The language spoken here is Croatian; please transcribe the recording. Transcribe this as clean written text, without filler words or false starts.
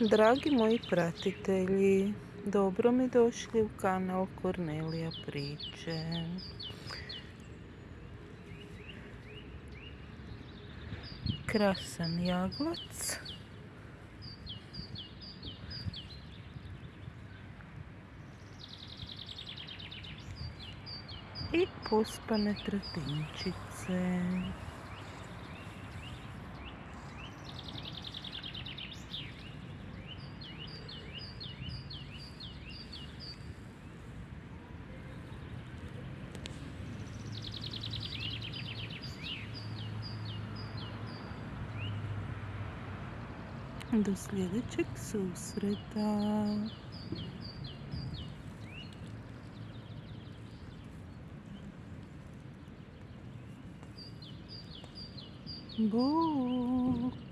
Dragi moji pratitelji, dobro mi došli u kanal Kornelija priče. Krasan jaglac i pospane tratinčice. Do sljedećeg susreta. Bok.